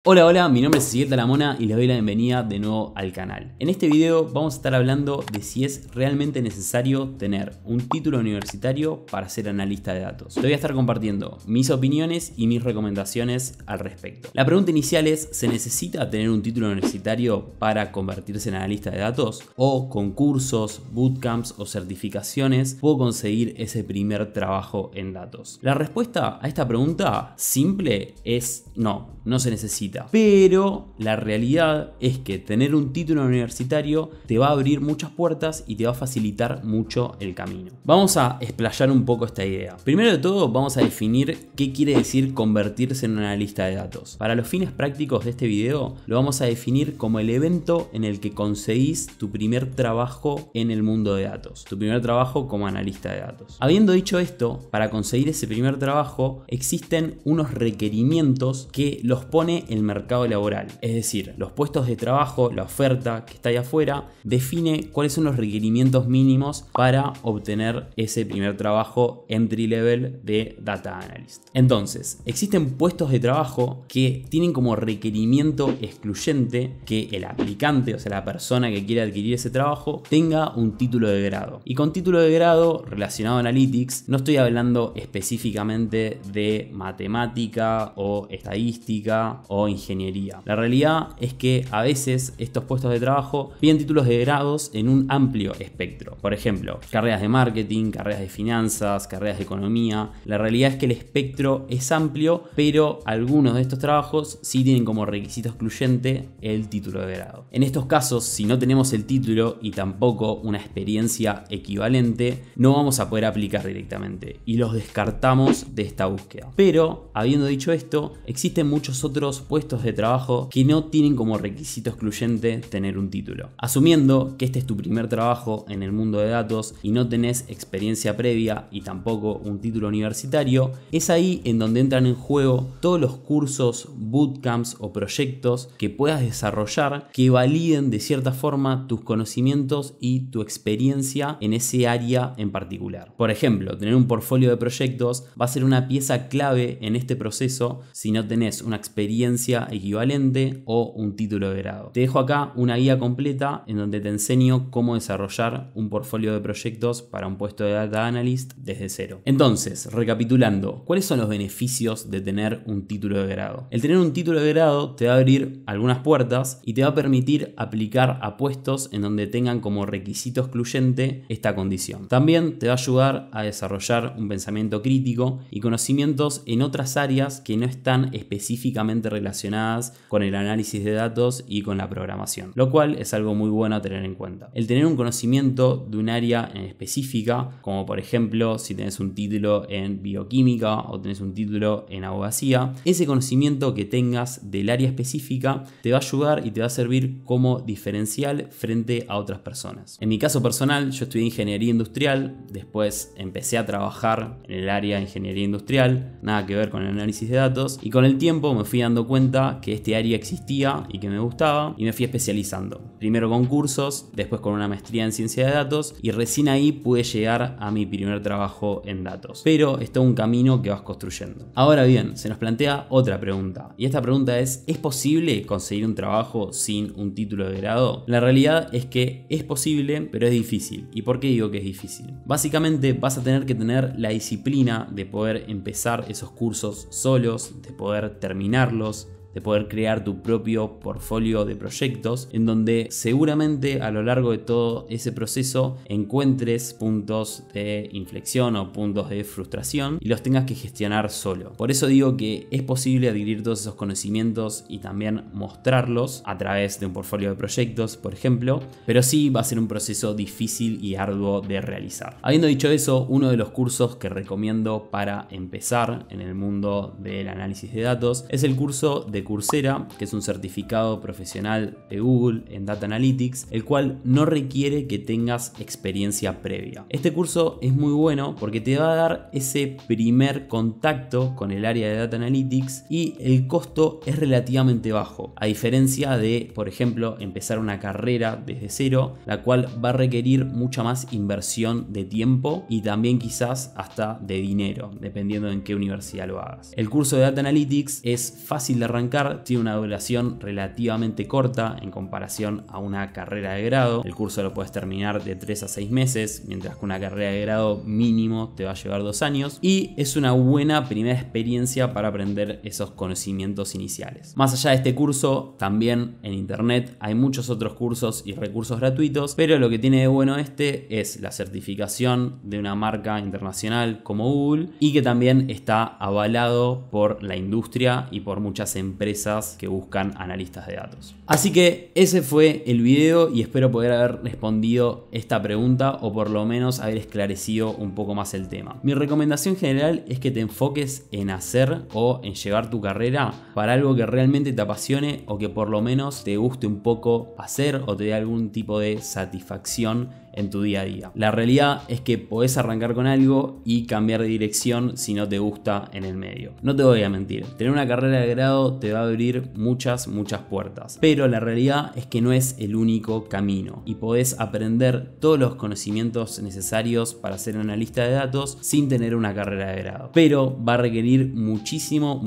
Hola, hola, mi nombre es Ezequiel Talamona y les doy la bienvenida de nuevo al canal. En este video vamos a estar hablando de si es realmente necesario tener un título universitario para ser analista de datos. Te voy a estar compartiendo mis opiniones y mis recomendaciones al respecto. La pregunta inicial es, ¿se necesita tener un título universitario para convertirse en analista de datos? ¿O con cursos, bootcamps o certificaciones puedo conseguir ese primer trabajo en datos? La respuesta a esta pregunta simple es no, no se necesita. Pero la realidad es que tener un título universitario te va a abrir muchas puertas y te va a facilitar mucho el camino. Vamos a explayar un poco esta idea. Primero de todo vamos a definir qué quiere decir convertirse en un analista de datos. Para los fines prácticos de este video lo vamos a definir como el evento en el que conseguís tu primer trabajo en el mundo de datos. Tu primer trabajo como analista de datos. Habiendo dicho esto, para conseguir ese primer trabajo existen unos requerimientos que los pone el mercado laboral, es decir, los puestos de trabajo, la oferta que está ahí afuera define cuáles son los requerimientos mínimos para obtener ese primer trabajo entry level de data analyst. Entonces, existen puestos de trabajo que tienen como requerimiento excluyente que el aplicante, o sea la persona que quiere adquirir ese trabajo, tenga un título de grado. Y con título de grado relacionado a Analytics no estoy hablando específicamente de matemática o estadística o ingeniería. La realidad es que a veces estos puestos de trabajo piden títulos de grados en un amplio espectro. Por ejemplo, carreras de marketing, carreras de finanzas, carreras de economía. La realidad es que el espectro es amplio, pero algunos de estos trabajos sí tienen como requisito excluyente el título de grado. En estos casos, si no tenemos el título y tampoco una experiencia equivalente, no vamos a poder aplicar directamente y los descartamos de esta búsqueda. Pero, habiendo dicho esto, existen muchos otros puestos de trabajo que no tienen como requisito excluyente tener un título. Asumiendo que este es tu primer trabajo en el mundo de datos y no tenés experiencia previa y tampoco un título universitario, es ahí en donde entran en juego todos los cursos, bootcamps o proyectos que puedas desarrollar que validen de cierta forma tus conocimientos y tu experiencia en ese área en particular. Por ejemplo, tener un portfolio de proyectos va a ser una pieza clave en este proceso si no tenés una experiencia equivalente o un título de grado. Te dejo acá una guía completa en donde te enseño cómo desarrollar un portfolio de proyectos para un puesto de data analyst desde cero. Entonces, recapitulando, ¿cuáles son los beneficios de tener un título de grado? El tener un título de grado te va a abrir algunas puertas y te va a permitir aplicar a puestos en donde tengan como requisito excluyente esta condición. También te va a ayudar a desarrollar un pensamiento crítico y conocimientos en otras áreas que no están específicamente relacionadas con el análisis de datos y con la programación, lo cual es algo muy bueno a tener en cuenta. El tener un conocimiento de un área en específica, como por ejemplo si tenés un título en bioquímica o tenés un título en abogacía, ese conocimiento que tengas del área específica te va a ayudar y te va a servir como diferencial frente a otras personas. En mi caso personal, yo estudié ingeniería industrial, después empecé a trabajar en el área de ingeniería industrial, nada que ver con el análisis de datos, y con el tiempo me fui dando cuenta que este área existía y que me gustaba y me fui especializando. Primero con cursos, después con una maestría en ciencia de datos y recién ahí pude llegar a mi primer trabajo en datos. Pero es todo un camino que vas construyendo. Ahora bien, se nos plantea otra pregunta y esta pregunta ¿es posible conseguir un trabajo sin un título de grado? La realidad es que es posible, pero es difícil. ¿Y por qué digo que es difícil? Básicamente vas a tener que tener la disciplina de poder empezar esos cursos solos, de poder terminarlos, de poder crear tu propio portfolio de proyectos en donde seguramente a lo largo de todo ese proceso encuentres puntos de inflexión o puntos de frustración y los tengas que gestionar solo. Por eso digo que es posible adquirir todos esos conocimientos y también mostrarlos a través de un portfolio de proyectos, por ejemplo, pero sí va a ser un proceso difícil y arduo de realizar. Habiendo dicho eso, uno de los cursos que recomiendo para empezar en el mundo del análisis de datos es el curso de Coursera, que es un certificado profesional de Google en Data Analytics, el cual no requiere que tengas experiencia previa. Este curso es muy bueno porque te va a dar ese primer contacto con el área de Data Analytics y el costo es relativamente bajo, a diferencia de, por ejemplo, empezar una carrera desde cero, la cual va a requerir mucha más inversión de tiempo y también quizás hasta de dinero, dependiendo en qué universidad lo hagas. El curso de Data Analytics es fácil de arrancar arrancar, tiene una duración relativamente corta en comparación a una carrera de grado. El curso lo puedes terminar de 3 a 6 meses, mientras que una carrera de grado mínimo te va a llevar 2 años. Y es una buena primera experiencia para aprender esos conocimientos iniciales. Más allá de este curso, también en internet hay muchos otros cursos y recursos gratuitos, pero lo que tiene de bueno este es la certificación de una marca internacional como Google y que también está avalado por la industria y por muchas empresas que buscan analistas de datos. Así que ese fue el video y espero poder haber respondido esta pregunta o por lo menos haber esclarecido un poco más el tema. Mi recomendación general es que te enfoques en hacer o en llevar tu carrera para algo que realmente te apasione o que por lo menos te guste un poco hacer o te dé algún tipo de satisfacción en tu día a día. La realidad es que podés arrancar con algo y cambiar de dirección si no te gusta en el medio. No te voy a mentir, tener una carrera de grado te va a abrir muchas puertas, pero la realidad es que no es el único camino y podés aprender todos los conocimientos necesarios para ser analista de datos sin tener una carrera de grado, pero va a requerir muchísimo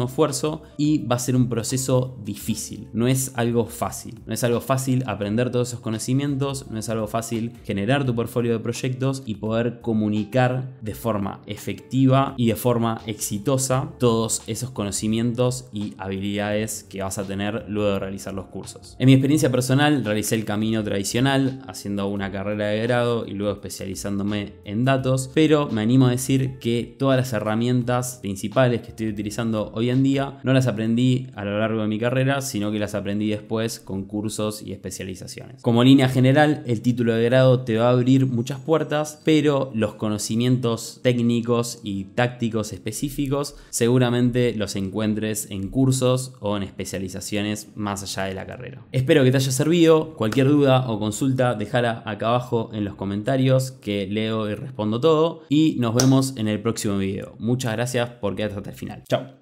esfuerzo y va a ser un proceso difícil. No es algo fácil, aprender todos esos conocimientos, no es algo fácil generar tu portfolio de proyectos y poder comunicar de forma efectiva y de forma exitosa todos esos conocimientos y habilidades que vas a tener luego de realizar los cursos. En mi experiencia personal realicé el camino tradicional haciendo una carrera de grado y luego especializándome en datos, pero me animo a decir que todas las herramientas principales que estoy utilizando hoy en día no las aprendí a lo largo de mi carrera, sino que las aprendí después con cursos y especializaciones. Como línea general, el título de grado te va a abrir muchas puertas, pero los conocimientos técnicos y tácticos específicos seguramente los encuentres en cursos o en especializaciones más allá de la carrera. Espero que te haya servido. Cualquier duda o consulta dejala acá abajo en los comentarios que leo y respondo todo y nos vemos en el próximo video. Muchas gracias por quedarte hasta el final. Chao.